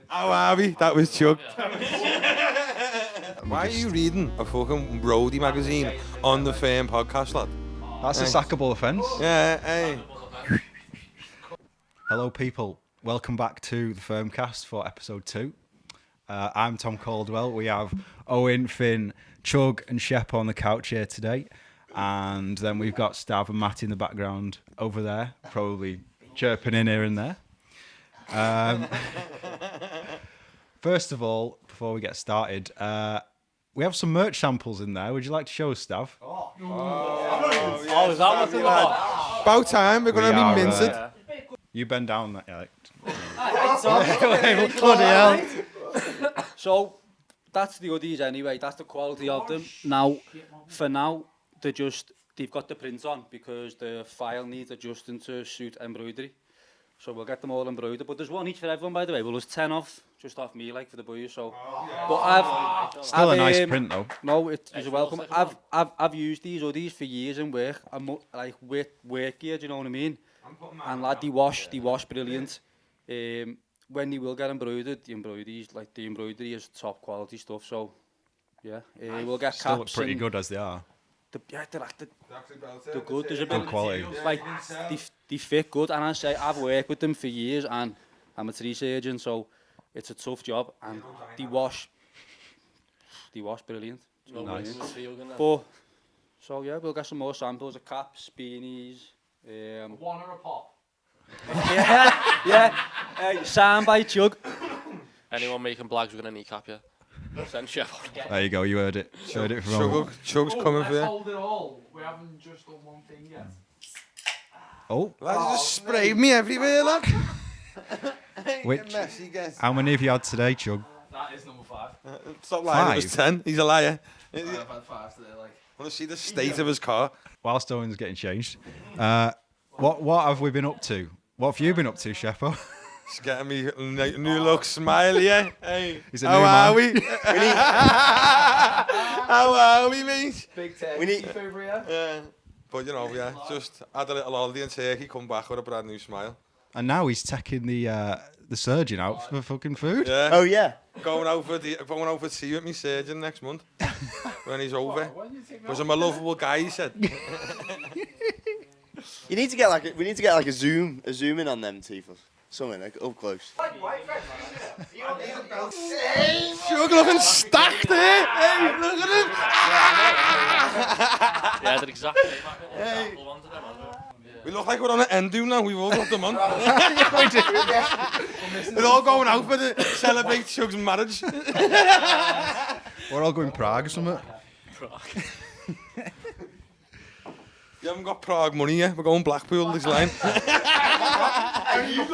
How are we? That was Chuck. Why are you reading a fucking roadie magazine on the Firm podcast, lad? That's a sackable offence. Yeah, hey. Hello, people. Welcome back to the FIRMCAST for episode 2. I'm Tom Caldwell. We have Owen, Finn, Chug and Shep on the couch here today. And then we've got Stav and Matty in the background over there, probably chirping in here and there. First of all, before we get started, we have some merch samples in there. Would you like to show us, Stav? Is that what's in the box? About time, we're going to be minted. You bend down that, yeah. Bloody hell. So, that's the hoodies anyway. That's the quality of them. Now, for now, they've got the print on because the file needs adjusting to suit embroidery. So we'll get them all embroidered. But there's one each for everyone, by the way. Well, there's 10 off, just off me, like, for the boys. So, but I've still a nice print, though. No, you're welcome. I've used these hoodies for years in work. I'm like with work gear. Do you know what I mean? And lad, they wash brilliant. When they will get embroidered, the embroidery is top quality stuff. So, yeah, we'll get caps. Still look pretty good as they are. They're good. There's a bit good quality. Like they fit good, and I say I've worked with them for years, and I'm a tree surgeon, so it's a tough job, and they wash brilliant. Nice. But so yeah, we'll get some more samples of caps, beanies. One or a pop? yeah. Signed by Chug. Anyone making blags, we're going to kneecap you. Send Shep on. There you go, you heard it. Heard it from Chug's coming for Let's you. hold it all. We haven't just done one thing yet. Oh. Lads, just sprayed me everywhere, lad. Which? Messy guess. How many have you had today, Chug? That is number 5. Stop lying, it was 10. He's a liar. I've had 5 today, like. I want to see the state of his car. Whilst Owen's getting changed, what have we been up to? What have you been up to, Sheppo? He's getting me new look smile, yeah. Hey, He's a how new are man. we? How are we, mate? Big turkey over here. Yeah. But you know, yeah, just had a little holiday in Turkey, come back with a brand new smile. And now he's taking the surgeon out for fucking food. Yeah. Oh yeah. Going out for tea with me surgeon next month when he's over. Because I'm a lovable guy, he said. We need to get like a zoom in on them teeth or something like up close. You're looking stacked there. Hey, look at him. Yeah, they're exactly. Hey. We look like we're on an endo now. We've all got them on. We're all going out for the celebrate Chug's marriage. We're all going Prague or something. You haven't got Prague money yet. We're going Blackpool this line. When you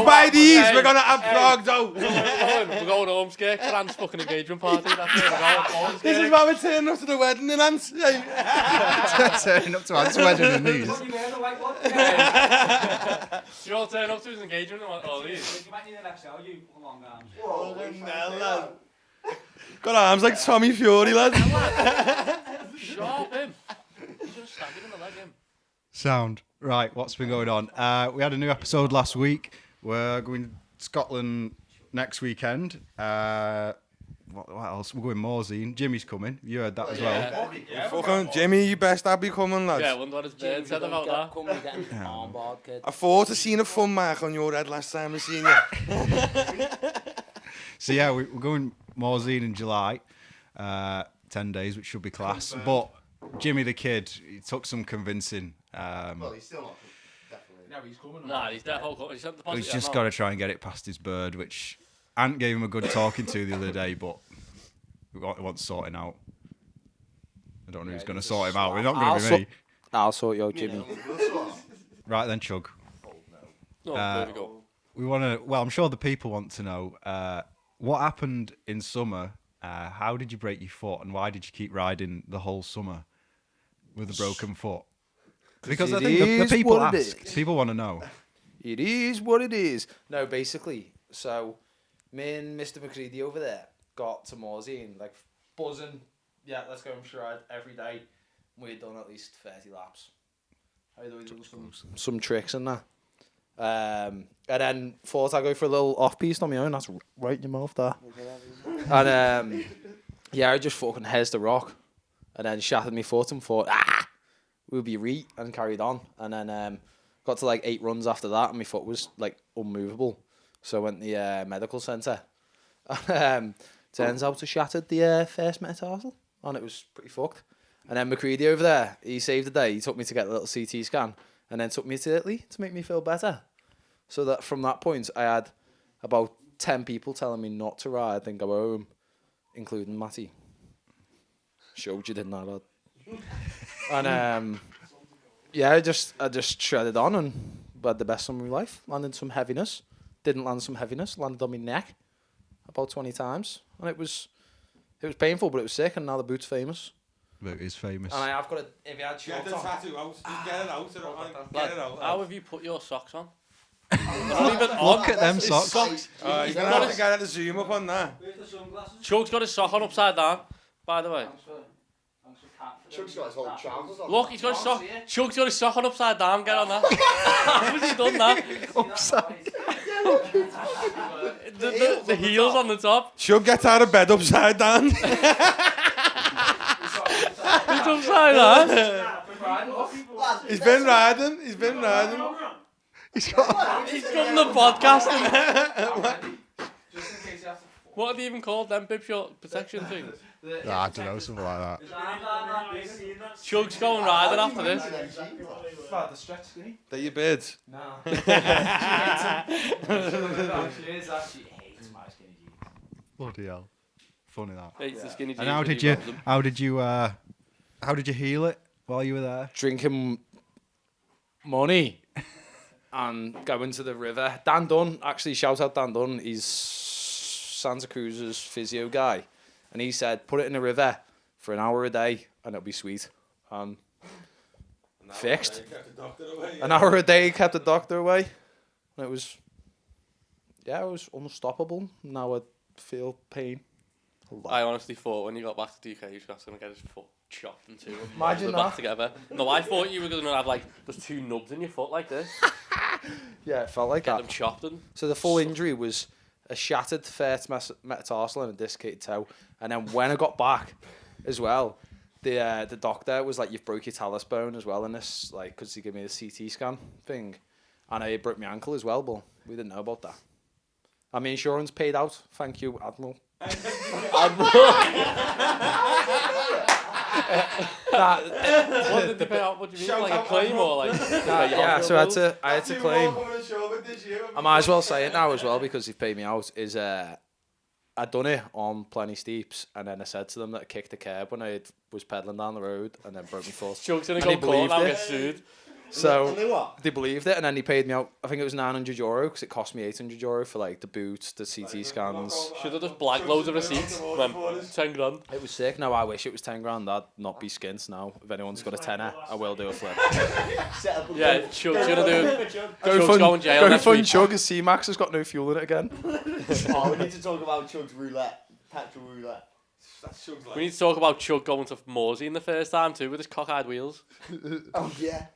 buy these, we're going to have Prague though. We're going home, skate, Grant's fucking engagement party. That's where we're going. This is why we're turning up to the wedding in Ants. Turning up to Ant's wedding in these. You all turn up to his engagement and all these. You might need an XL, you long arms. Got arms like Tommy Fury, lad. Sharp him. He's just stabbing in the leg, him. Sound. Right, what's been going on? We had a new episode last week. We're going to Scotland next weekend. What else? We're going Morzine. Jimmy's coming. You heard that as well. Fucking Jimmy, you best have be coming, lads. Yeah, I wonder what his bird said about that. I thought I seen a fun mark on your head last time I seen you. So yeah, we're going Morzine in July. 10 days, which should be class. But Jimmy the kid, he took some convincing. Well, he's still not definitely. No, he's coming. Nah, he's definitely coming. He's sent the He's just got to try and get it past his bird, which Ant gave him a good talking to the other day, but we want sorting out. I don't know who's going to sort him out. We're not going to be me. I'll sort you out, Jimmy. Right then, Chug. No, there we go. We want to. Well, I'm sure the people want to know what happened in summer. How did you break your foot, and why did you keep riding the whole summer with a broken foot? Because I think the people ask. People want to know. It is what it is. No, basically, so me and Mr. McCready over there got to Morzine, like buzzing. Yeah, let's go and ride every day. We'd done at least 30 laps. Some tricks and that. And then thought I'd go for a little off-piste on my own. That's right in your mouth there. And yeah, I just fucking heads the rock. And then shattered my foot and thought, we'll be right, and carried on. And then got to like 8 runs after that, and my foot was like unmovable. So I went to the medical centre. Turns out I shattered the first metatarsal, and it was pretty fucked. And then McCready over there, he saved the day. He took me to get a little CT scan, and then took me to Italy to make me feel better. So that from that point, I had about 10 people telling me not to ride and go home, including Matty. Showed you, didn't I, lad? And yeah, I just shredded on and had the best summer of my life. Landed some heaviness, didn't land some heaviness. Landed on my neck about 20 times, and it was painful, but it was sick. And now the boot's famous. Boot is famous. And I have got a. If you had Get shorts the on, tattoo out. Get it out. Lad, Get it out. how have you put your socks on? Look at them socks. You're going to have to get the zoom up on that. Chug's got his sock on upside down, by the way. Chuck's got his whole trousers on. Look, he's got his sock. Chug's got his sock on upside down. Get on that. How has he done that? The heels on the top. Shug gets out of bed upside down. He's upside down. He's been riding. He's been riding. He's from the podcasting. What are they even called? Them bib short protection things. I don't know, something like that. Chug's going riding after this. the stretch skinny. They're your birds. No. She hates my skinny jeans. Bloody hell. Funny that. Hates the skinny jeans. And how did you heal it while you were there? Drinking money and going to the river. Dan Dunn, actually, shout out Dan Dunn. He's Santa Cruz's physio guy. And he said, put it in the river for an hour a day and it'll be sweet. And fixed. An hour a day kept the doctor away. And it was unstoppable. Now I feel pain. I honestly thought when you got back to the UK, you were going to get his foot chopped in two. Imagine that. Back together. No, I thought you were going to have like just 2 nubs in your foot like this. Yeah, it felt like Get that. them chopped in. So the full injury was a shattered first metatarsal and a dislocated toe. And then when I got back as well, the doctor was like, you've broke your talus bone as well in this, like, because he gave me the CT scan thing. And I broke my ankle as well, but we didn't know about that. And my insurance paid out. Thank you, Admiral. What did they pay out? What do you mean? Like a claim or like? Yeah, so I had to claim. I might as well say it now as well because he paid me out. I'd done it on Plenty Steeps, and then I said to them that I kicked the curb when I was pedalling down the road, and then broke my foot. Chug's gonna And go he court believed now, it. get sued. So they believed it, and then he paid me out. I think it was €900 because it cost me €800 for like the boots, the CT scans. Should have just blagged loads of receipts. Went 10 grand. It was sick. No, I wish it was 10 grand. I'd not be skint now. If anyone's got a tenner, I will do a flip. Yeah, Chug's gonna do. Go Chug's going jail next fund week. Chug. His C-Max has got no fuel in it again. Oh, we need to talk about Chug's roulette. Petrol roulette. We need to talk about Chug going to Morsey in the first time too with his cock-eyed wheels. Oh, yeah.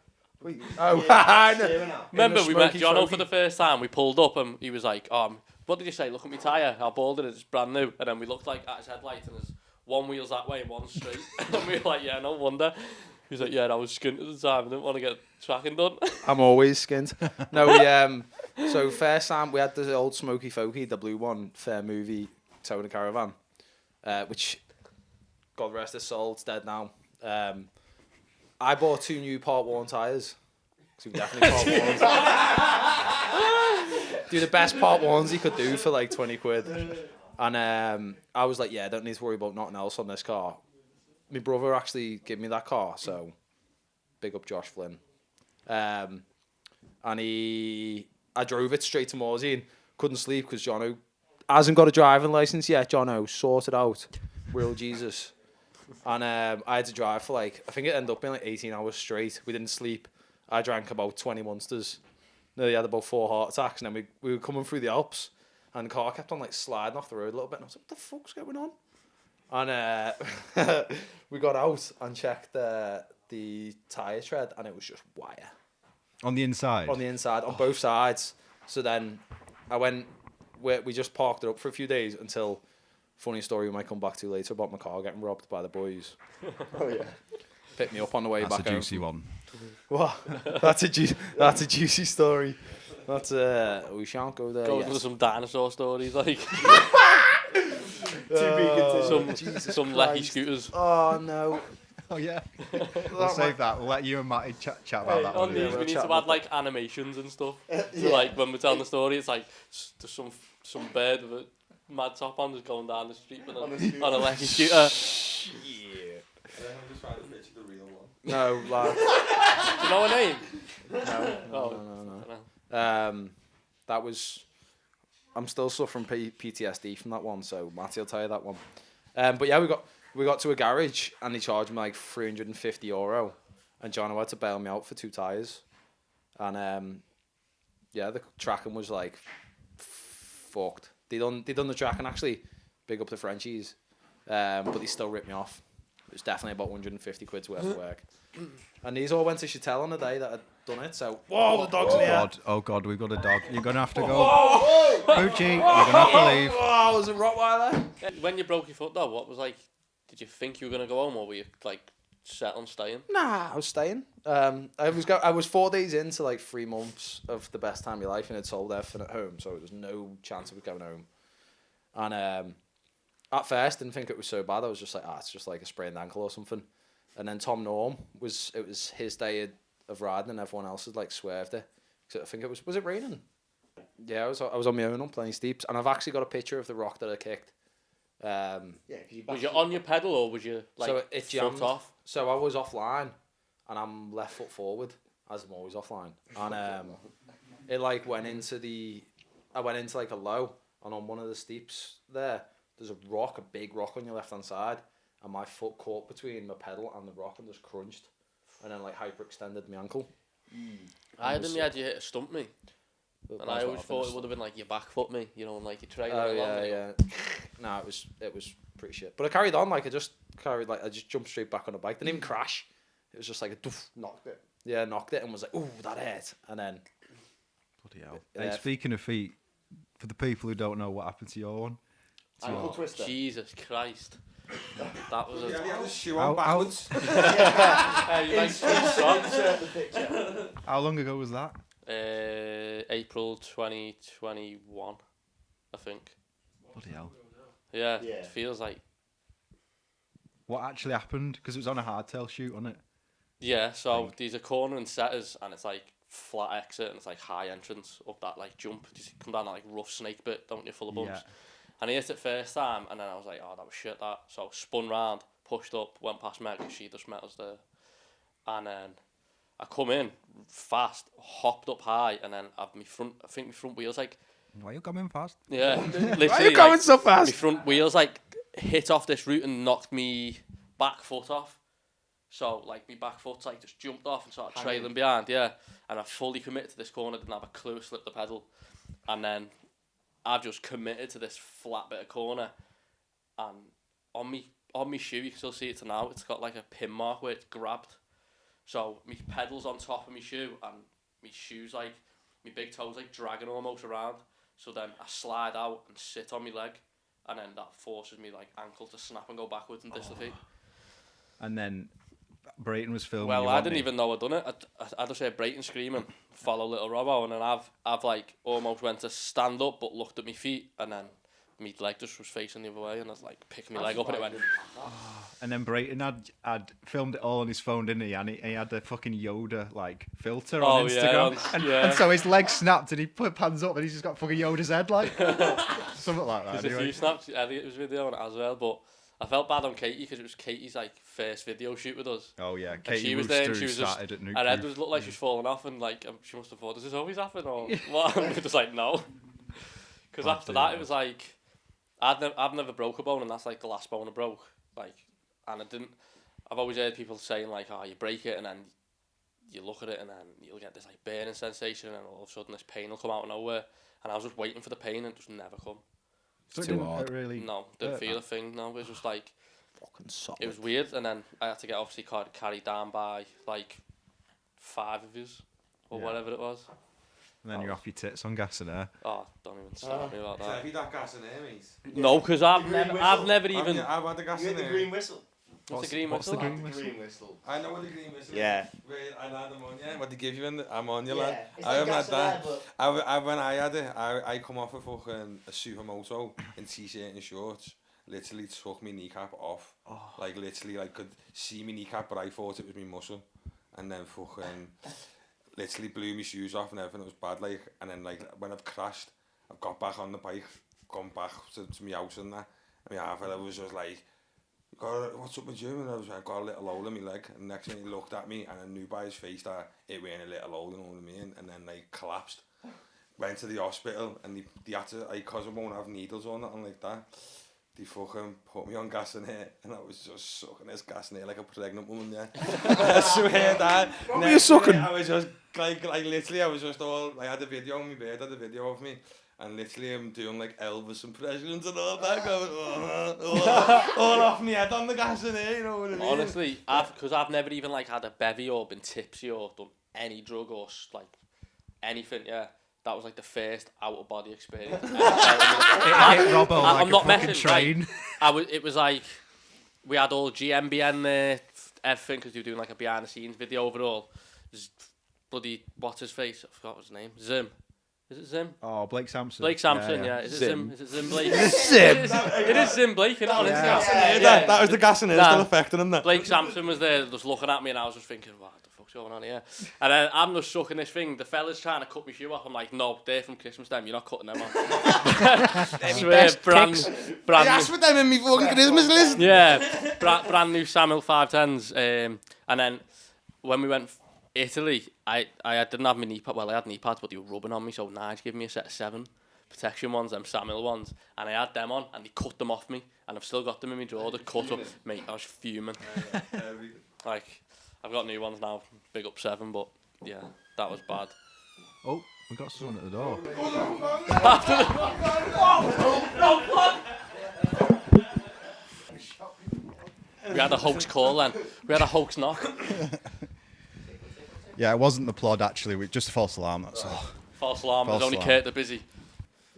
Oh, I know. Remember, In the we met smoky Jono trophy. for the first time. We pulled up and he was like, what did you say? Look at me tyre. How bald it is. It's brand new. And then we looked like at his headlight and there's one wheel's that way and one straight. And we were like, yeah, no wonder. He was like, yeah, I was skint at the time. I didn't want to get tracking done. I'm always skint. No, we so first time we had the old Smoky Folky, the blue one, fair movie, towing a caravan, which, God rest his soul, it's dead now. I bought 2 new part worn tyres. So we definitely part worns. Do the best part worns he could do for like 20 quid. And I was like, yeah, I don't need to worry about nothing else on this car. My brother actually gave me that car, so big up Josh Flynn. And I drove it straight to Morsey and couldn't sleep because Jono hasn't got a driving license yet. Jono, sort it out. Real Jesus. And I had to drive for like, I think it ended up being like 18 hours straight. We didn't sleep. I drank about 20 Monsters. Nearly had about 4 heart attacks. And then we were coming through the Alps. And the car kept on like sliding off the road a little bit. And I was like, what the fuck's going on? And we got out and checked the tyre tread. And it was just wire. On the inside? on the inside, on both sides. So then I went, we just parked it up for a few days until, funny story we might come back to later about my car getting robbed by the boys. Oh yeah. Picked me up on the way That's back a home. juicy one. What? That's a juicy story. That's we shan't go there Go yet. into some dinosaur stories, like some lecky scooters. Oh no. Oh, yeah. We'll save that. We'll let you and Matty chat about that On one. these, we'll we need chat to about add like animations and stuff. So like when we're telling the story, it's like there's some bird with a mad top on just going down the street with on a lecky scooter. I'm just trying to picture the real one. No, lad. Do you know her name? No. That was. I'm still suffering PTSD from that one, so Matty will tell you that one. But yeah, we got to a garage and they charged me like €350, and John had to bail me out for 2 tyres, and yeah, the tracking was like fucked. They done the tracking actually. Big up the Frenchies, but they still ripped me off. It was definitely about 150 quid's worth of work. And these all went to Chatel on the day that I'd done it, so... Whoa, the dog's in here! Oh, God, we've got a dog. You're going to have to go. Poochie, you're going to have to leave. Oh, it was a Rottweiler! When you broke your foot though, what was like? Did you think you were gonna go home, or were you like set on staying? Nah, I was staying. I was 4 days into like 3 months of the best time of your life, and had sold everything at home, so there was no chance I was going home. And at first, didn't think it was so bad. I was just like, it's just like a sprained ankle or something. And then Tom Norm it was his day of riding, and everyone else had like swerved it. So I think it was it raining? Yeah, I was on my own on plenty steeps, and I've actually got a picture of the rock that I kicked. Was you on your pedal, or was you like So it jammed. foot off? So I was offline, and I'm left foot forward, as I'm always offline. And it like went into like a low, and on one of the steeps there's a big rock on your left hand side, and my foot caught between my pedal and the rock and just crunched, and then like hyperextended my ankle. I had in the idea you hit a stump me, and That's I what always thought it finished. would have been like your back foot me, you know, and like you trailing Oh along. yeah. No, it was pretty shit. But I carried on, like I just jumped straight back on the bike. Didn't even crash. It was just like a doof. Knocked it. Yeah, knocked it and was like, ooh, that hurt. And then Bloody hell. Yeah. Hey, speaking of feet, for the people who don't know what happened to your one, Ankle twister. Jesus Christ, that was Yeah, a. he had his shoe How- on backwards. You like socks? Insert the picture. how long ago was that? April 2021, I think. Bloody hell. Yeah, Yeah. it feels like. What actually happened? Because it was on a hardtail shoot, wasn't it? Yeah, so these are corner and setters, and it's like flat exit, and it's like high entrance up that like jump. You come down that like rough snake bit, don't you, full of bumps. Yeah. And I hit it first time, and then I was like, oh, that was shit, that. So spun round, pushed up, went past Meg, she just met us there. And then I come in fast, hopped up high, and then I think my front wheels like, Why you coming fast? yeah, literally. why are you going like, so my fast? front wheels like hit off this route and knocked me back foot off. So like my back foot like just jumped off and started trailing behind, yeah. And I fully committed to this corner, didn't have a clue, slipped the pedal. And then I've just committed to this flat bit of corner, and on me shoe, you can still see it to now, it's got like a pin mark where it's grabbed. So my pedal's on top of my shoe, and my shoe's like, my big toe's like dragging almost around. So then I slide out and sit on my leg, and then that forces me like ankle to snap and go backwards and dislocate. And then Brayton was filming. Well, you, I wasn't didn't he? even know I'd done it. I just heard Brayton screaming, follow little Robbo, and then I've like almost went to stand up but looked at my feet, and then my leg just was facing the other way, and I was like picking my leg up, and it went. And then Brayton had filmed it all on his phone, didn't he? And he had the fucking Yoda like filter on Instagram. And so his leg snapped, and he put hands up, and he's just got fucking Yoda's head like something like that. There's a Anyway. few snaps. Elliot was video on it as well, but I felt bad on Katie because it was Katie's like first video shoot with us. Oh yeah, And Katie she was there, and Rooster she was just, started at Nuke her head Proof. was looked like she was falling off, and like she must have thought, does this always happen or what? And we're just like, no. Because after that, it was like I've never broke a bone, and that's like the last bone I broke. Like, and I didn't. I've always heard people saying like, oh, you break it, and then you look at it, and then you'll get this like burning sensation, and all of a sudden this pain will come out of nowhere. And I was just waiting for the pain, and it just never come. So it too didn't hard. really. No, didn't hurt feel that. a thing. No, it was just like. Fucking solid. It was weird, and then I had to get obviously carried down by like 5 of us. or Yeah. whatever it was. And then you're off your tits on gas and air. Oh, don't even start me about So that. have you that gas in there, mate? No, because I've green never whistle. even. I've had the gas You in hit the there. green whistle. What's the green what's whistle? the green The whistle? green whistle. I know what the green whistle Yeah. is. Wait, I had ammonia. What they give you in the ammonia, Yeah. lad. It's I like haven't had gas and that. air, but When I had it, I come off a fucking a supermoto in t-shirt and shorts. Literally took my kneecap off. Like literally, I could see my kneecap, but I thought it was my muscle. And then fucking literally blew my shoes off and everything. It was bad. Like, and then like when I've crashed, I've got back on the bike, gone back to my house and that. And my half fella was just like, "What's up with you?" And I was like, "Got a little hole in my leg." And next thing he looked at me, and I knew by his face that it weren't a little hole, you know what I mean? And then like collapsed. Went to the hospital, and they had to, like, cause I won't have needles or nothing like that. They fucking put me on gas in here, and I was just sucking this gas in here like a pregnant woman, yeah. I swear that. What were you sucking? I was just, like literally, I was just all, I had a video on my bed, had a video of me, and literally I'm doing, like, Elvis impressions and all that, going, all off my head on the gas in here, you know what I mean? Honestly, because I've never even like had a bevy or been tipsy or done any drug or like anything. Yeah, that was like the first out of body experience. It hit Robbo like I'm a not fucking messing, train. It was like we had all GMBN there, everything, because they were doing like a behind the scenes video overall. There's bloody what's his face? I forgot his name. Zim. Is it Zim? Oh, Blake Sampson. Blake Sampson, yeah. Is it Zim? Zim. Is it Zim Blake? Zim. It is Zim Blake, isn't it? Yeah, that was the gas in here still affecting him, that. Blake Sampson was there just looking at me, and I was just thinking, what the fuck's going on here? And then I'm just sucking this thing. The fella's trying to cut my shoe off. I'm like, no, they're from Christmas time. You're not cutting them off. I swear, brand I asked for them in my fucking Christmas list. yeah, brand new Samuel 510s. And then when we went Italy, I didn't have my knee pad. Well, I had knee pads, but they were rubbing on me. So Nige gave me a set of 7 protection ones, them Samuel ones, and I had them on, and they cut them off me, and I've still got them in my drawer. They're cut up, mate. I was fuming. Like, I've got new ones now. Big up 7, but yeah, that was bad. Oh, we got someone at the door. We had a hoax call then. We had a hoax knock. Yeah, it wasn't the plod actually. Just a false alarm. That's all. False alarm. False There's only alarm. Kurt the busy.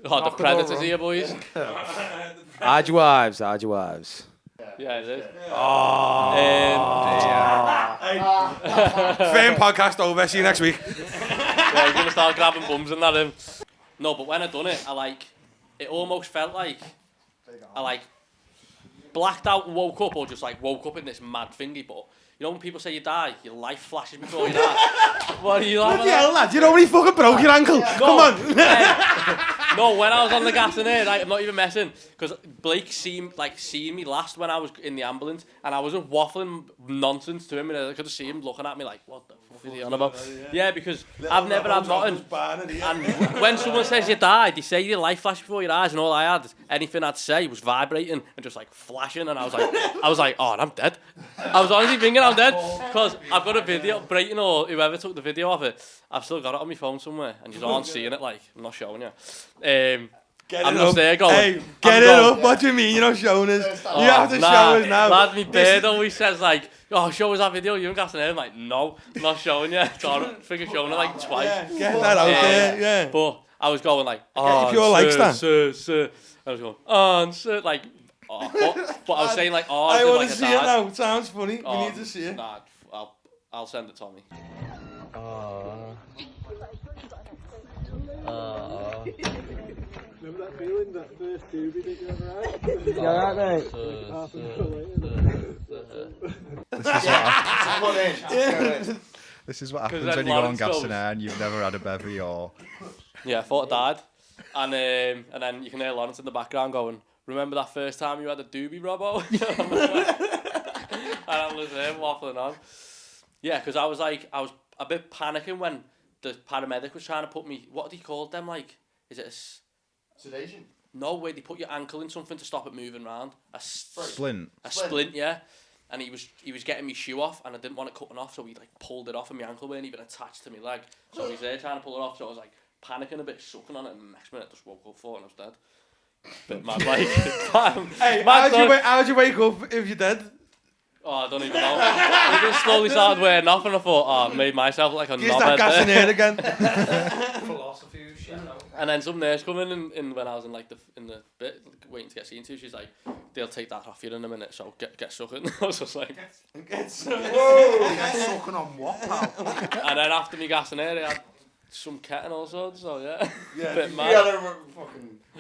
Oh, the predators here, boys. Hide your wives, hide your wives. Yeah, it is. Firm podcast over. See you next week. Yeah, he's gonna start grabbing bums and that. No, but when I done it, it almost felt like I blacked out and woke up, or just like woke up in this mad thingy. But you know when people say you die, your life flashes before you die. What are you laughing Bloody at? hell, lad, you know when he fucking broke your ankle? Come on. No, when I was on the gas in here, right, I'm not even messing, because Blake seen me last when I was in the ambulance, and I wasn't waffling nonsense to him, and I could see him looking at me like, what the fuck is he on about? Yeah, because I've never had nothing. And when someone says you died, they say your life flashed before your eyes, and all I had, anything I'd say was vibrating and just like flashing, and I was like, oh, I'm dead. I was honestly thinking I'm dead, because I've got a video, Brayton or whoever took the video of it, I've still got it on my phone somewhere, and you aren't seeing it, like, I'm not showing you. I'm just there going, Hey, get it up. What do you mean you're not showing us? You have to show us now. Lad, me bird always says like, oh, show us that video, you and Gaston. I'm like, no, I'm not showing you. It's all right. I think I've shown it like twice. Yeah, get that out there, yeah. But I was going like, oh, if you're like that. sir. I was going, oh, sir, like, oh, but I was saying like, oh, I want like to a see it dad. now. It sounds funny. Oh, We need to see it. Nah, I'll send it, Tommy. Remember that feeling, that first doobie that you ever had? You alright, mate? Half an hour later. This is what 'Cause happens then when you go on Lawrence gas goes- and air and you've never had a bevy or. Yeah, I thought I died. And then you can hear Lawrence in the background going, remember that first time you had a doobie, Robbo? And I was there waffling on. Yeah, because I was a bit panicking when the paramedic was trying to put me, what do you call them, like, is it a... Sedation. No, where they put your ankle in something to stop it moving around. Splint. A splint, yeah. And he was getting me shoe off, and I didn't want it cutting off, so he like pulled it off, and my ankle weren't even attached to my leg. So he's there trying to pull it off, so I was like panicking a bit, sucking on it, and the next minute I just woke up for it and I was dead. Bit mad, like. Hey, mad how'd you wake up if you're dead? Oh, I don't even know. It just slowly started wearing off, and I thought, oh, I made myself look like a Use that gas in knobhead. here again. Philosophy shit. And then some nurse come in when I was in like the bit waiting to get seen to. She's like, they'll take that off you in a minute, so get sucking. I was just like, Get sucking. Sucking on what, pal? and then after me gassing her, they had some cat and all sorts. So yeah, bit mad.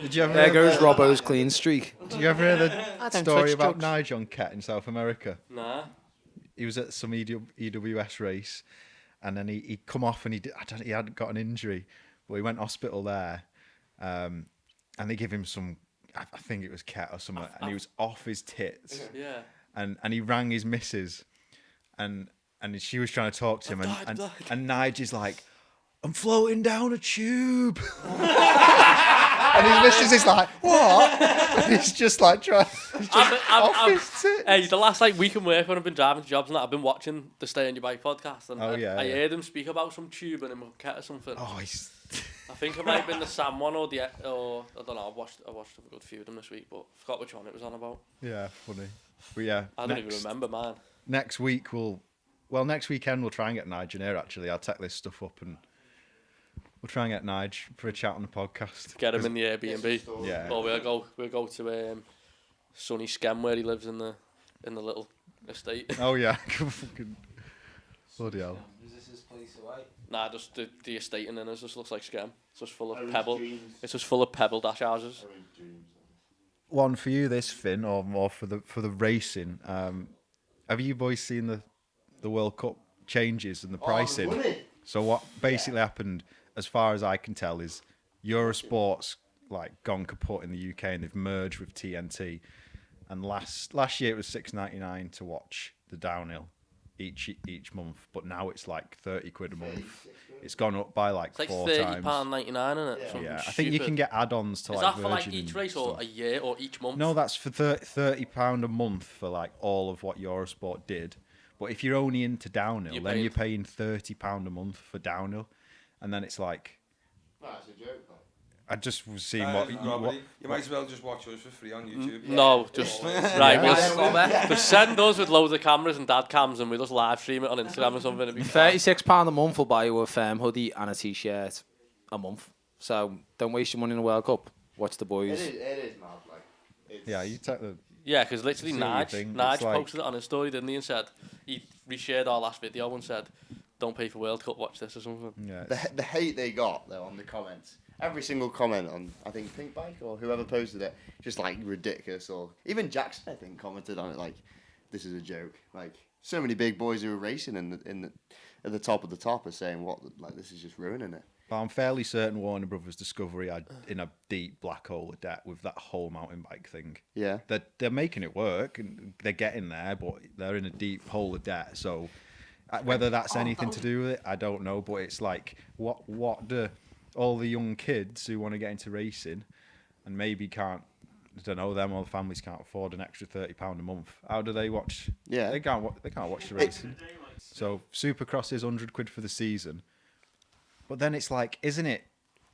Did you ever There hear goes Robbo's clean streak. Did you ever hear the don't story touch about drugs. Nigon Cat in South America? Nah. He was at some EWS race, and then he come off and he hadn't got an injury, but he went hospital there, and they give him some, I think it was cat or something, and he was off his tits. Yeah. And he rang his missus, and she was trying to talk to him, and Nigel's like, I'm floating down a tube. And his missus is like, what? And he's just like trying. He's just off his tits. Hey, the last like week in work when I've been driving to jobs and that, I've been watching the Stay on Your Bike podcast, and I heard him speak about some tube and a cat or something. Oh, he's. I think it might have been the Sam one or I don't know. I watched a good few of them this week, but I forgot which one it was on about. Yeah, funny. But yeah, I don't even remember, man. Next weekend we'll try and get Nige in here. Actually, I'll take this stuff up and we'll try and get Nige for a chat on the podcast. Get him in the Airbnb. Yeah. Or we'll go to sunny Skem where he lives in the little estate. Oh yeah, fucking bloody hell. Is this his place away? Nah, just the estate in it just looks like Skem. It's just full of pebble. It's just full of pebble dash houses. One for you, this Finn, or more for the racing. Have you boys seen the World Cup changes and the pricing? So what basically happened, as far as I can tell, is Eurosport's like gone kaput in the UK and they've merged with TNT. And last year it was $6.99 to watch the downhill each month, but now it's like £30 a month. It's gone up by like It's like 4 times. £30.99, isn't it? Yeah, I think you can get add-ons to Is like that for like Virgin each and race or stuff. a year or each month? No, that's for £30 a month for like all of what Eurosport did. But if you're only into downhill, you're paying £30 a month for downhill, and then it's like. That's a joke, though. I just was seeing You might as well just watch us for free on YouTube. No, just right. Just send us with loads of cameras and dad cams, and we'll just live stream it on Instagram or something. It'd be £36 a month will buy you a firm hoodie and a t-shirt a month. So don't waste your money in the World Cup. Watch the boys. It is mad, like. Yeah, you take the. Yeah, because literally See what you think. Nige It's like- posted it on his story, didn't he, and said he reshared our last video and said, "Don't pay for World Cup, watch this" or something. Yeah. The hate they got though on the comments. Every single comment on, I think, Pink Bike or whoever posted it, just like ridiculous. Or even Jackson, I think, commented on it like, "This is a joke." Like so many big boys who are racing at the top of the top are saying, "What? Like this is just ruining it." But I'm fairly certain Warner Brothers Discovery are in a deep black hole of debt with that whole mountain bike thing. Yeah. They're making it work and they're getting there, but they're in a deep hole of debt. So whether that's anything to do with it, I don't know. But it's like, what do all the young kids who want to get into racing and maybe can't, I don't know, them or the families can't afford an extra £30 a month. How do they watch? Yeah. They can't watch the racing. So Supercross is £100 for the season. But then it's like, isn't it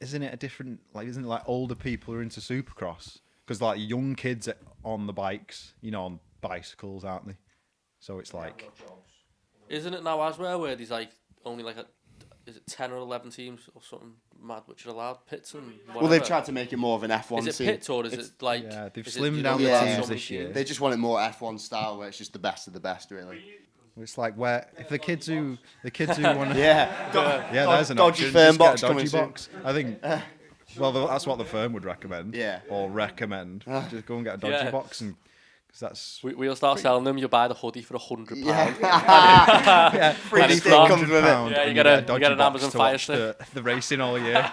a different, like, isn't it like older people are into Supercross? Because like young kids are on the bikes, on bicycles, aren't they? So it's like, Isn't it now as well where there's like only like is it 10 or 11 teams or something mad which are allowed pits and whatever? Well, they've tried to make it more of an F1 Is it scene. pits or is it like? yeah, they've is it, slimmed you down know, the yeah, teams so many this year. teams? They just want it more F1 style, where it's just the best of the best, really. It's like where if the kids who want to Yeah. yeah, there's an Dodgy option. firm Just get a box coming dodgy soon. box. I think. Well, that's what the firm would recommend. Yeah. Or recommend. Just go and get a dodgy Yeah. box and because that's. We'll start selling them. You buy the hoodie for £100. Yeah, Free And stick it's comes with it. £100 Yeah, you and get a dodgy an box Amazon to Fire watch Stick. the racing all year.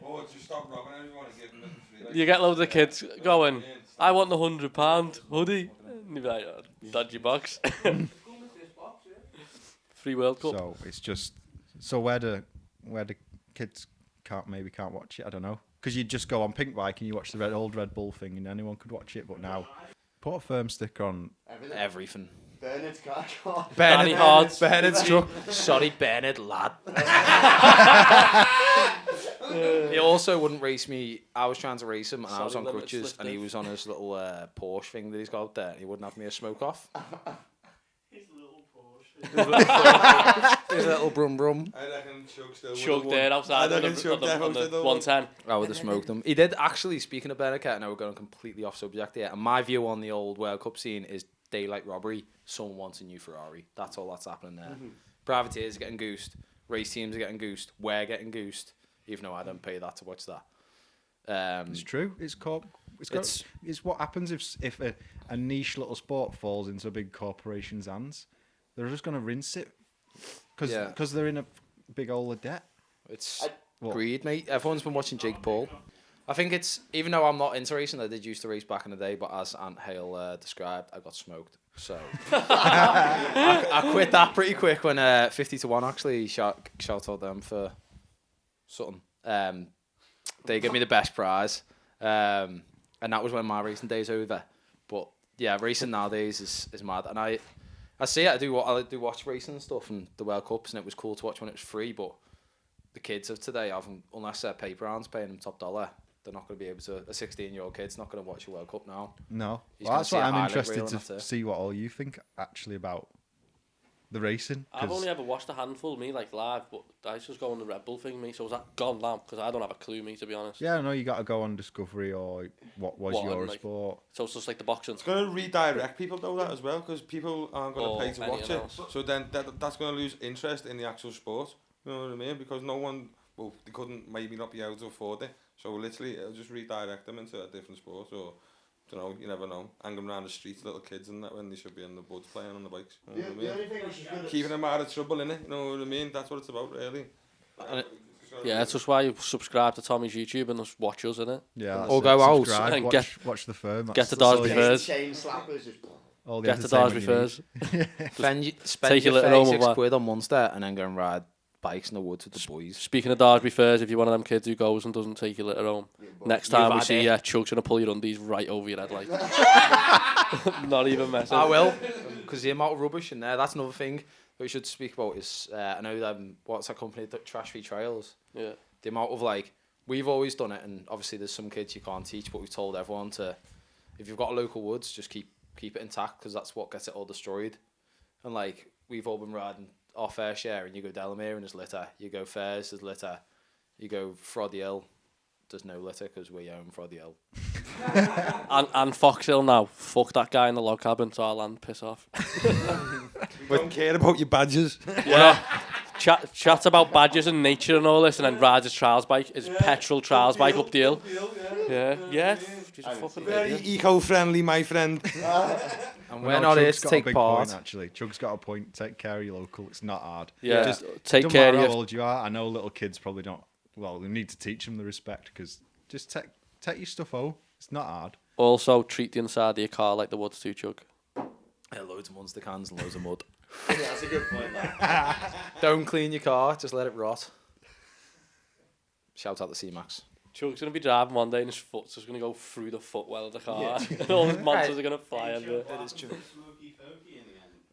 Oh, just stop robbing everyone and give them it for free. You get loads of kids going, I want the £100 hoodie. And you'll be like, oh, dodgy box. Free World Cup. So it's just where the kids can't watch it. I don't know because you just go on Pink Bike and you watch the old Red Bull thing and anyone could watch it. But now put a firm sticker on. Everything. Bernard's car. Danny Hard's. Bernard's truck. Sorry, Bernard, lad. He also wouldn't race me. I was trying to race him, and I was Sorry, on limits crutches, and he lifted. was on his little Porsche thing that he's got out there. And he wouldn't have me a smoke off. His little Porsche. His little brum brum. I reckon Chug still Chug there outside on the 110. I would have smoked him. He did actually. Speaking of Bennett, now we're going completely off subject here. And my view on the old World Cup scene is daylight robbery. Someone wants a new Ferrari. That's all that's happening there. Privateers are getting goosed. Race teams are getting goosed. We're getting goosed. Even though I don't pay that to watch that. It's true. It's what happens if a niche little sport falls into a big corporation's hands. They're just going to rinse it because they're in a big hole of debt. It's greed, mate. Everyone's been watching Jake Paul. I think it's, even though I'm not into racing, I did used to race back in the day, but as Ant Hale described, I got smoked. So I quit that pretty quick when 50 to 1 actually shout out them for something. They give me the best prize. And that was when my racing day's over. But yeah, racing nowadays is mad. And I see it, I do watch racing and stuff and the World Cups, and it was cool to watch when it was free, but the kids of today haven't, unless they're paper rounds paying them top dollar, they're not going to be able to. A 16-year-old kid's not going to watch a World Cup now. No. He's Well, gonna that's see what a I'm highlight interested reel to and that's it. see what all you think actually about the racing. I've only ever watched a handful, me, like live, but I just go on the Red Bull thing, me. So was that gone now? Because I don't have a clue, me, to be honest. Yeah, I know you got to go on Discovery or what was your like, sport. So it's just like the boxing. It's going to redirect people though, that as well, because people aren't going to pay to watch it. else. So then that's going to lose interest in the actual sport. You know what I mean? Because no one, well, they couldn't maybe not be able to afford it. So literally, it'll just redirect them into a different sport. So, you know, you never know. Hanging around the streets, little kids and that, when they should be in the woods playing on the bikes. You know what I mean? Keeping them out of trouble, innit? You know what I mean? That's what it's about, really. Yeah, it's just why you subscribe to Tommy's YouTube and just watch us, innit? Yeah, that's Or it. go out Subscribe, and watch the firm. get That's the all Darsby you- Furs. Chain slappers. Just... all the Get the Darsby entertainment you need. Furs. Spend Take your your little home 36 of quid on Munster and then go and ride bikes in the woods with the boys. Speaking of Darsby Furs, if you're one of them kids who goes and doesn't take your litter home, next time we see you, Chug's going to pull your undies right over your head, like. Not even messing. I will, because the amount of rubbish in there. That's another thing that we should speak about is, I know what's that company, Trash Free Trails? Yeah. The amount of, like, we've always done it, and obviously there's some kids you can't teach, but we've told everyone to, if you've got a local woods, just keep it intact, because that's what gets it all destroyed. And, like, we've all been riding our fair share, and you go Delamere and there's litter, you go Fairs, there's litter, you go Froddy Hill, there's no litter, because we own Froddy Hill. And Fox Hill now. Fuck that guy in the log cabin, so I'll land piss off. We don't care about your badges. Yeah. Chat about badges and nature and all this, and then rides his trials bike, his petrol trials bike up the hill. Yeah. She's a fucking Very idiot. eco-friendly, my friend. And Well, we're no, not here Chug's to got a take big part. point, actually. Chug's got a point. Take care of your local. It's not hard. Yeah. Just Take don't care matter of how your... old you are. I know little kids probably don't. Well, we need to teach them the respect, because just take your stuff home. It's not hard. Also, treat the inside of your car like the woods do, Chug. Yeah, loads of Munster cans and loads of mud. Yeah, that's a good point. That. Don't clean your car, just let it rot. Shout out to C-Max. Chug's going to be driving one day and his foot's just going to go through the footwell of the car. And all his monsters are going to fly under it. It is true.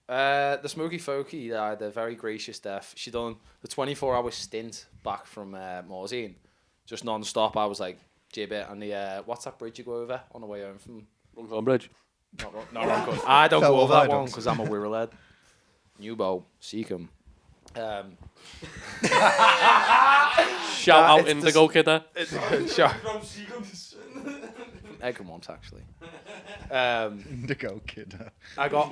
The Smoky Folky died a very gracious death. She done the 24-hour stint back from Morzine, just non-stop. I was like, gibbet, and the what's that bridge you go over on the way home from? Runcorn Bridge. Not Runcorn. I don't Fell go over that over one because I'm a Wirral head. Newbow, Seacombe. Shout out it's Indigo Kidder. Shout Egremont actually. Indigo kid. I got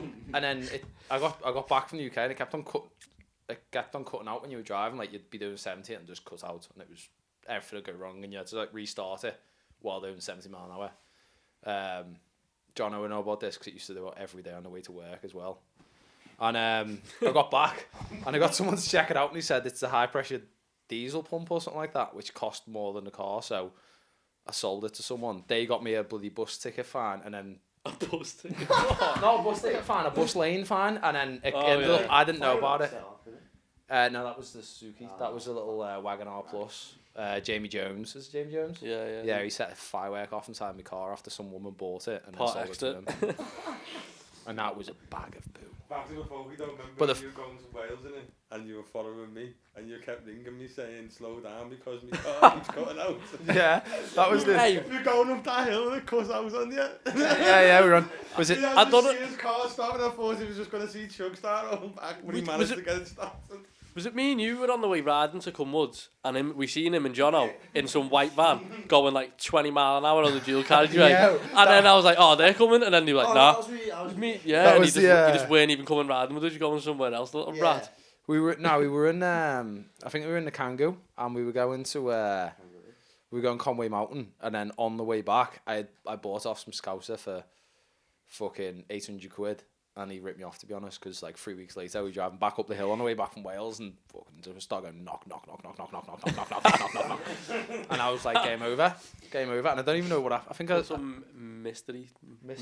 back from the UK and it kept on cutting out when you were driving. Like you'd be doing 70 and just cut out, and it was everything would go wrong, and you had to like restart it while doing 70 mile an hour. John, I would know about this because it used to do it every day on the way to work as well. And I got back and I got someone to check it out, and he said it's a high pressure diesel pump or something like that, which cost more than the car. So I sold it to someone. They got me a bloody bus ticket fine, and then A bus ticket. no, a bus ticket fine, a bus lane fine, and then it ended up, I didn't know about it. No, that was the Suzuki. That was a little Wagoner Plus. Jamie Jones. Is it Jamie Jones? Yeah. Yeah, he set a firework off inside my car after some woman bought it and then Part sold extra. it to him. And that was a bag of poo. Back to the folk, we don't remember But you going to Wales, innit? and you were following me, and you kept ringing me saying slow down because my car keeps cutting out. Yeah, that was the. You're going up that hill and it cuts out on you. Yeah, we were on. Was it? I thought his car stopped, and I thought he was just going to see Chug start rolling back, but he managed to get it started. Was it me and you were on the way riding to Cumwoods, and we seen him and Jono in some white van going like 20 mile an hour on the dual carriageway, and then I was like, oh, they're coming, and then you were like, nah, that was me. Yeah, that and was you just weren't even coming riding with us, you're going somewhere else, little brat. We were in I think we were in the Kangoo, and we were going to we were going Conway Mountain, and then on the way back I bought off some Scouser for fucking 800 quid, and he ripped me off, to be honest, because like 3 weeks later we were driving back up the hill on the way back from Wales, and fucking just started going knock, and I was like, game over, and I don't even know what I think I some mystery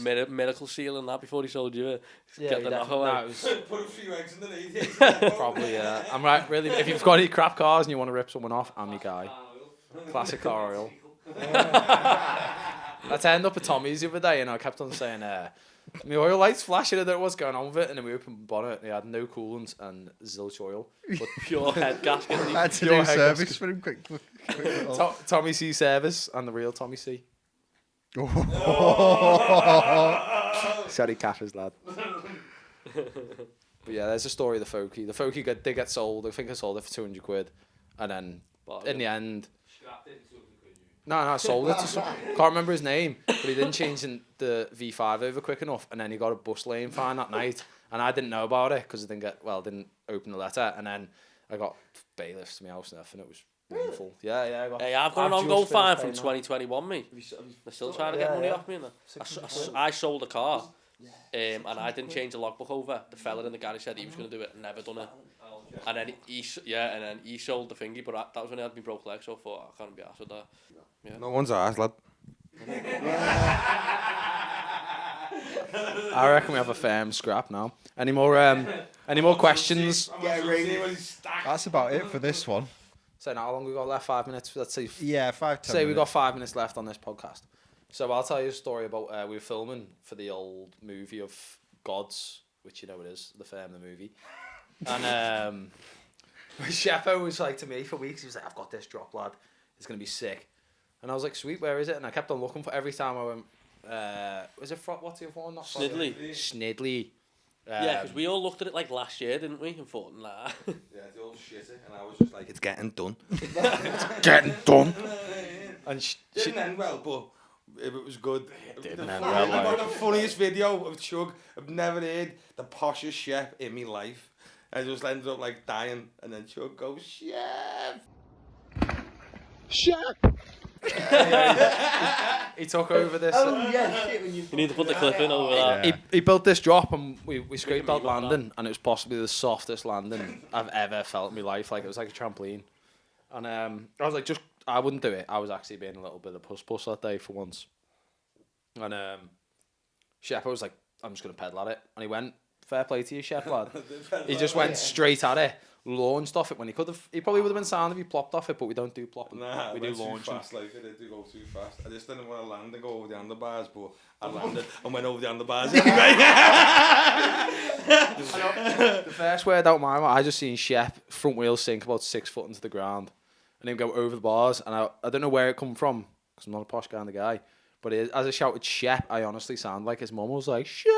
miracle seal in that before he sold you get the knock no, away. it was Put a few eggs underneath. probably I'm right, really. If you've got any crap cars and you want to rip someone off, I'm your guy. Classic car oil. I turned up at Tommy's the other day, and I kept on saying, my oil light's flashing, I don't know what's going on with it, and then we opened the bonnet, and he had no coolant and zilch oil, but Pure head gasket. I had to Your do head service gasket. for him quick. Tommy C service, and the real Tommy C. Sorry, Caffers, lad. But yeah, there's a story of the Foky. The Foky did get sold. I think I sold it for 200 quid, and then in the end, no, I sold it to some. Can't remember his name, but he didn't change the V5 over quick enough, and then he got a bus lane fine that night, and I didn't know about it because I didn't open the letter, and then I got bailiffs to my house and everything. It was wonderful. Yeah. Hey, I've got an ongoing fine from 2021, mate. They're still trying to get money off me. I sold a car, and I didn't change the logbook over. The fella in the garage said he was going to do it, never done it. And then he sold the thingy, but that was when I had my broke leg, so I thought I can't be arsed with that. Yeah. No one's arsed, lad. I reckon we have a firm scrap now. Any more questions? That's about it for this one. So now how long we got left? 5 minutes. Let's see. Yeah, 5 10 Say we minutes. got 5 minutes left on this podcast. So I'll tell you a story about we were filming for the old movie of Gods, which you know it is, the film, the movie. And Sheppo was like to me for weeks, he was like, I've got this drop, lad. It's going to be sick. And I was like, sweet, where is it? And I kept on looking for every time I went, was it, what's the other one? Not Snidley. Snidley. Yeah, because we all looked at it like last year, didn't we? And thought, nah. Yeah, it's all shitty, and I was just like, it's getting done. Getting done. And Didn't end well, but if it was good. It didn't end well. I got the funniest video of Chug. I've never heard the poshest chef in my life. I just ended up like dying, and then Chug goes, chef! Chef! He took over this. You need to put the clip in over that. Yeah. He built this drop, and we scraped out landing, and it was possibly the softest landing I've ever felt in my life. Like, it was like a trampoline. And I was like, I wouldn't do it. I was actually being a little bit of puss that day for once. And Shep was like, I'm just going to pedal at it. And he went, fair play to you, Shep, lad. He just went straight at it, launched off it when he could have. He probably would have been sound if he plopped off it, but we don't do plopping. Nah, we do launching. Too fast, like, I did go too fast. I just didn't want to land and go over the handlebars, but I landed and went over the handlebars anyway. The first word out my mouth, I just seen Shep front wheel sink about 6 foot into the ground, and him go over the bars, and I don't know where it come from because I'm not a posh kind of guy. But as I shouted Shep, I honestly sound like his mum was like, Shep!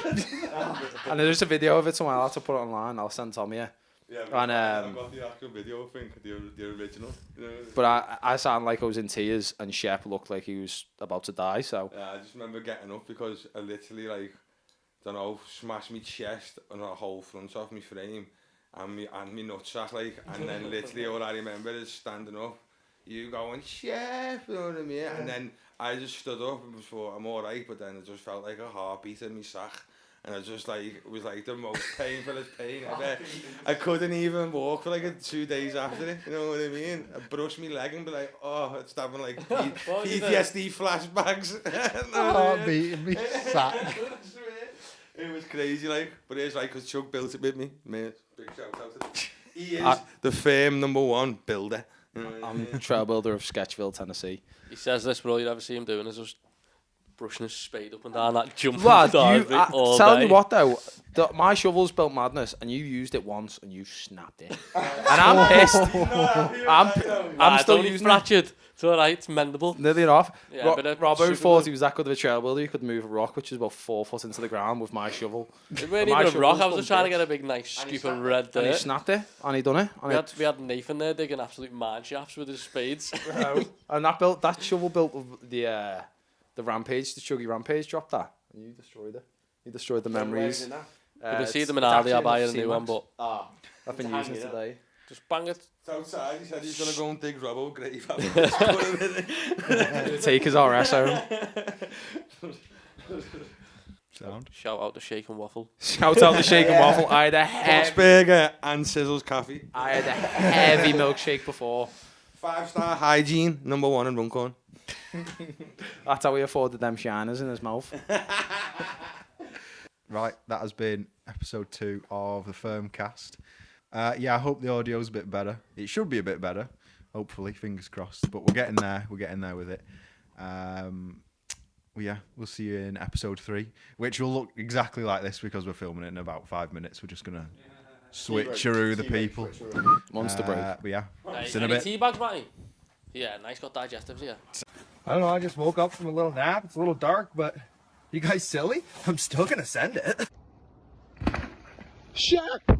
And there's a video of it somewhere. I'll have to put it online. I'll send Tommy it. Yeah, and, I've got the actual video, I think, the original. You know? But I sound like I was in tears, and Shep looked like he was about to die, so... Yeah, I just remember getting up because I literally, like, don't know, smashed my chest on a whole front off my frame and me nutsack, like, and then literally all I remember is standing up, you going, Chef, you know what I mean? And then I just stood up and thought, I'm alright, but then it just felt like a heartbeat in my sack. And I just like, it was like the most painfulest pain ever. I couldn't even walk for like 2 days after it, you know what I mean? I brushed my leg and be like, oh, it's having like PTSD flashbacks. Heartbeat in me sack. It was crazy, like, but it's like, because Chuck built it with me, mate. Big shout out to him. He is the firm #1 builder. You know I'm trail builder of Sketchville, Tennessee. He says this, but all you ever see him doing is just brushing his spade up and down that jumping Lad, dive you, all telling day. you what though, my shovel's built madness, and you used it once and you snapped it, and I'm pissed. I'm still using it. fractured. It's alright, it's mendable. Nearly enough. Yeah, but Robbo super thought good. he was that good of a trail builder. He could move a rock, which is about 4 foot into the ground with my shovel. It weren't My even a rock, I shovel's was just done trying to bits. get a big nice scoop of red And he dirt. snapped it, and he done it. And We had Nathan there digging absolute mine shafts with his spades. and that shovel built the rampage, the Chuggy rampage dropped that. And you destroyed it. You destroyed the memories. You can see them in Aldi, I'll buy a new one, but I've been using it today. just bang it. It's outside, he said he's going to go and dig Robbo grave. Take his RS home. Sound. Shout out to Shake and Waffle. Shout out to Shake and Waffle. I had a heavy Burger and Sizzles Coffee. milkshake before. 5-star hygiene, number 1 in Runcorn. That's how he afforded them shiners in his mouth. Right, that has been episode 2 of the FIRMCAST. Yeah, I hope the audio's a bit better. It should be a bit better, hopefully, fingers crossed. But we're getting there. We're getting there with it. Well, yeah, we'll see you in episode 3, which will look exactly like this because we're filming it in about 5 minutes. We're just going to switcheroo the people. Monster break. But yeah, Hey, see you in a any bit. tea bags, Matty? Yeah, nice got digestives here. I don't know, I just woke up from a little nap. It's a little dark, but you guys silly? I'm still gonna send it. Shaq!